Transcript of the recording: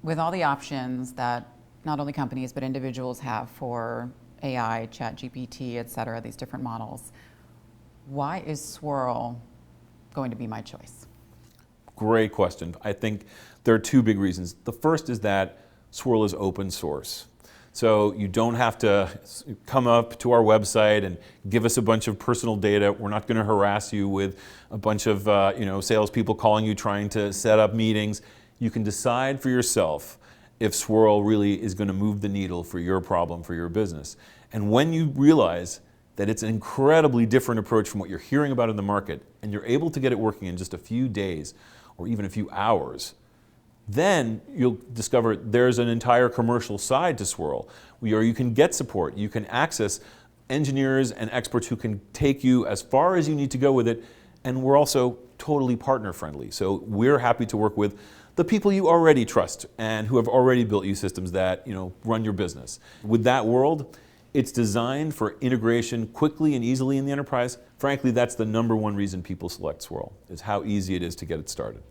With all the options that not only companies but individuals have for AI, ChatGPT, et cetera, these different models, why is Swirl going to be my choice? Great question. I think there are two big reasons. The first is that Swirl is open source. So you don't have to come up to our website and give us a bunch of personal data. We're not going to harass you with a bunch of salespeople calling you trying to set up meetings. You can decide for yourself if Swirl really is going to move the needle for your problem, for your business. And when you realize that it's an incredibly different approach from what you're hearing about in the market, and you're able to get it working in just a few days or even a few hours, then you'll discover there's an entire commercial side to Swirl where you can get support, you can access engineers and experts who can take you as far as you need to go with it, and we're also totally partner friendly. So we're happy to work with the people you already trust and who have already built you systems that run your business. With that world, it's designed for integration quickly and easily in the enterprise. Frankly, that's the #1 reason people select Swirl, is how easy it is to get it started.